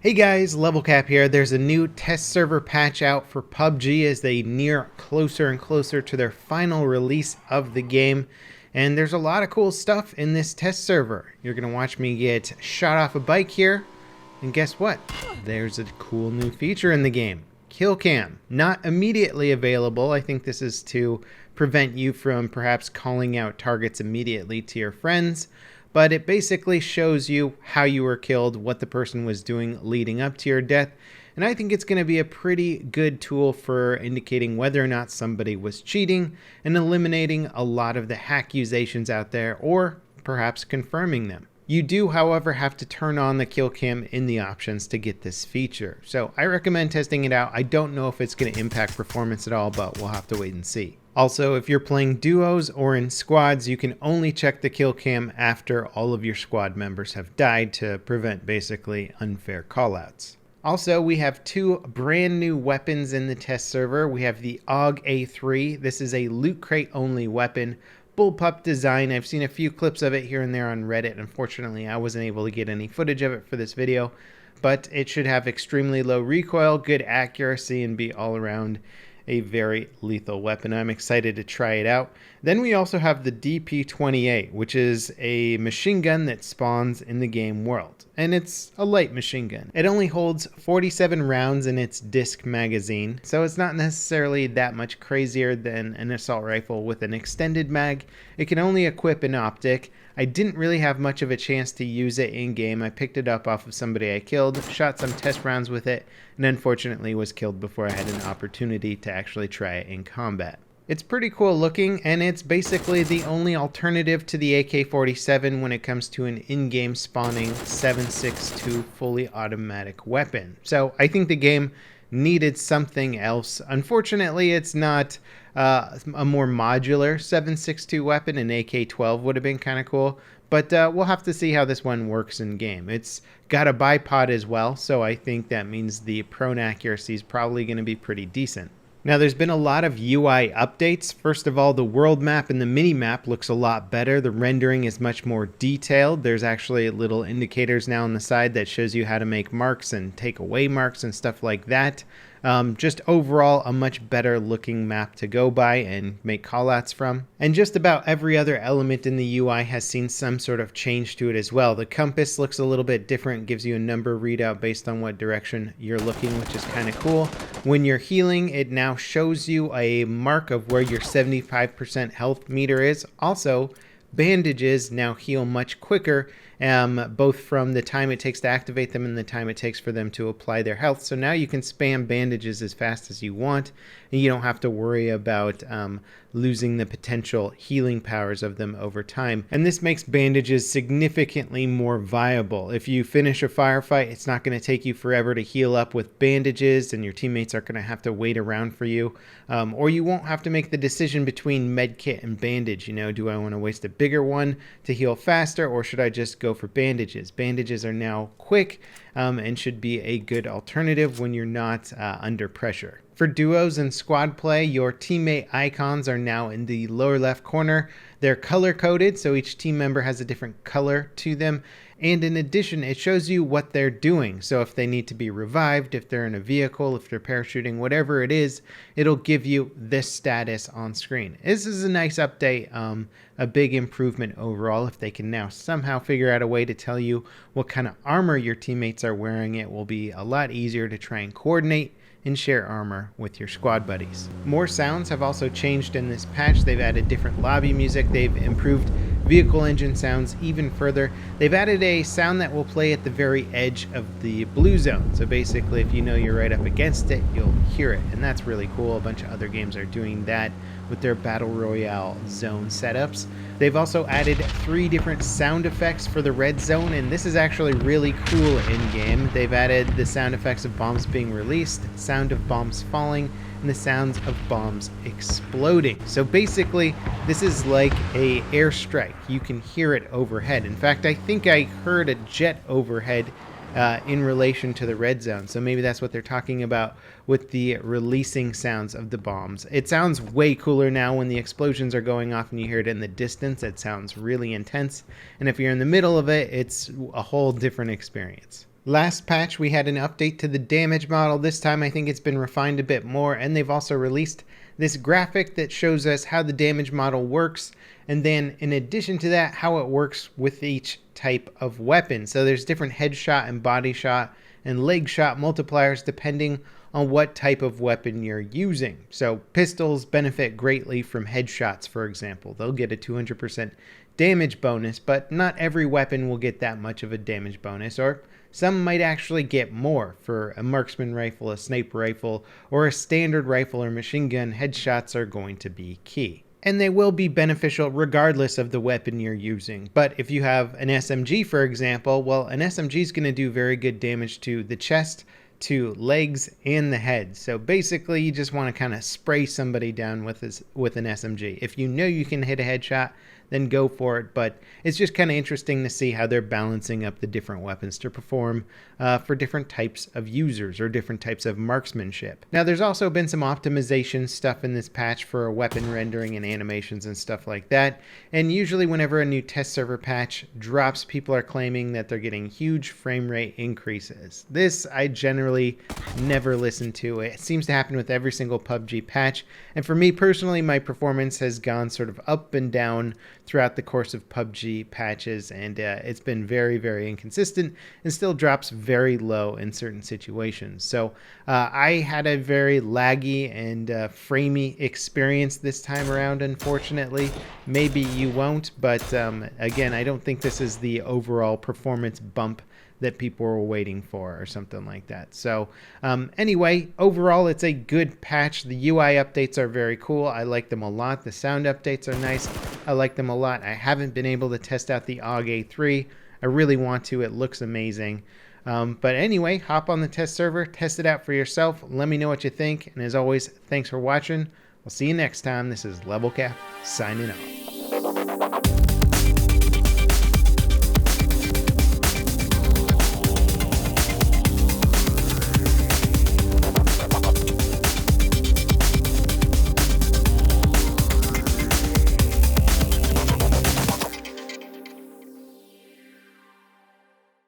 Hey guys, Level Cap here. There's a new test server patch out for PUBG as they near closer and closer to their final release of the game. And there's a lot of cool stuff in this test server. You're going to watch me get shot off a bike here. And guess what? There's a cool new feature in the game. Kill cam. Not immediately available. I think this is to prevent you from perhaps calling out targets immediately to your friends. But it basically shows you how you were killed, what the person was doing leading up to your death. And I think it's going to be a pretty good tool for indicating whether or not somebody was cheating and eliminating a lot of the hack accusations out there, or perhaps confirming them. You do, however, have to turn on the kill cam in the options to get this feature. So I recommend testing it out. I don't know if it's going to impact performance at all, but we'll have to wait and see. Also, if you're playing duos or in squads, you can only check the kill cam after all of your squad members have died to prevent basically unfair callouts. Also, we have two brand new weapons in the test server. We have the AUG-A3. This is a loot crate only weapon. Bullpup design. I've seen a few clips of it here and there on Reddit. Unfortunately, I wasn't able to get any footage of it for this video, but it should have extremely low recoil, good accuracy, and be all around a very lethal weapon. I'm excited to try it out. Then we also have the DP-28, which is a machine gun that spawns in the game world. And it's a light machine gun. It only holds 47 rounds in its disc magazine, so it's not necessarily that much crazier than an assault rifle with an extended mag. It can only equip an optic. I didn't really have much of a chance to use it in game. I picked it up off of somebody I killed, shot some test rounds with it, and unfortunately was killed before I had an opportunity to actually try it in combat. It's pretty cool looking, and it's basically the only alternative to the AK-47 when it comes to an in-game spawning 7.62 fully automatic weapon. So I think the game needed something else. Unfortunately, it's not a more modular 7.62 weapon. An AK-12 would have been kind of cool, but we'll have to see how this one works in game. It's got a bipod as well, so I think that means the prone accuracy is probably going to be pretty decent. Now, there's been a lot of UI updates. First of all, the world map and the mini map looks a lot better. The rendering is much more detailed. There's actually little indicators now on the side that shows you how to make marks and take away marks and stuff like that. Just overall, a much better looking map to go by and make callouts from. And just about every other element in the UI has seen some sort of change to it as well. The compass looks a little bit different, gives you a number readout based on what direction you're looking, which is kind of cool. When you're healing, it now shows you a mark of where your 75% health meter is. Also, bandages now heal much quicker, both from the time it takes to activate them and the time it takes for them to apply their health. So now you can spam bandages as fast as you want, and you don't have to worry about losing the potential healing powers of them over time. And this makes bandages significantly more viable. If you finish a firefight, it's not going to take you forever to heal up with bandages, and your teammates are going to have to wait around for you. Or you won't have to make the decision between medkit and bandage. You know, do I want to waste a bigger one to heal faster, or should I just go for bandages? Bandages are now quick and should be a good alternative when you're not under pressure. For duos and squad play, your teammate icons are now in the lower left corner. They're color coded, so each team member has a different color to them. And in addition, it shows you what they're doing. So if they need to be revived, if they're in a vehicle, if they're parachuting, whatever it is, it'll give you this status on screen. This is a nice update, a big improvement overall. If they can now somehow figure out a way to tell you what kind of armor your teammates are wearing, it will be a lot easier to try and coordinate and share armor with your squad buddies. More sounds have also changed in this patch. They've added different lobby music. They've improved vehicle engine sounds even further. They've added a sound that will play at the very edge of the blue zone. So basically, if you know you're right up against it, you'll hear it. And that's really cool. A bunch of other games are doing that with their Battle Royale zone setups. They've also added 3 different sound effects for the red zone, and this is actually really cool in-game. They've added the sound effects of bombs being released, sound of bombs falling, and the sounds of bombs exploding. So basically, this is like a airstrike. You can hear it overhead. In fact, I think I heard a jet overhead in relation to the red zone. So maybe that's what they're talking about with the releasing sounds of the bombs. It sounds way cooler now when the explosions are going off and you hear it in the distance. It sounds really intense. And if you're in the middle of it, it's a whole different experience. Last patch, we had an update to the damage model. This time, I think it's been refined a bit more, and they've also released this graphic that shows us how the damage model works, and then in addition to that, how it works with each type of weapon. So there's different headshot and body shot and leg shot multipliers depending on what type of weapon you're using. So pistols benefit greatly from headshots, for example. They'll get a 200% damage bonus, but not every weapon will get that much of a damage bonus, or some might actually get more. For a marksman rifle, a sniper rifle, or a standard rifle or machine gun, headshots are going to be key. And they will be beneficial regardless of the weapon you're using. But if you have an SMG, for example, well, an SMG is going to do very good damage to the chest, to legs, and the head. So basically, you just want to kind of spray somebody down with an SMG. If you know you can hit a headshot, then go for it. But it's just kind of interesting to see how they're balancing up the different weapons to perform for different types of users or different types of marksmanship. Now, there's also been some optimization stuff in this patch for weapon rendering and animations and stuff like that. And usually whenever a new test server patch drops, people are claiming that they're getting huge frame rate increases. This I generally never listen to. It seems to happen with every single PUBG patch. And for me personally, my performance has gone sort of up and down throughout the course of PUBG patches, and it's been very, very inconsistent and still drops very low in certain situations. So I had a very laggy and framey experience this time around, unfortunately. Maybe you won't, but again, I don't think this is the overall performance bump that people were waiting for or something like that. So anyway, overall, it's a good patch. The UI updates are very cool. I like them a lot. The sound updates are nice. I like them a lot. I haven't been able to test out the AUG-A3. I really want to. It looks amazing. But anyway, hop on the test server, test it out for yourself. Let me know what you think. And as always, thanks for watching. We'll see you next time. This is Level Cap signing off.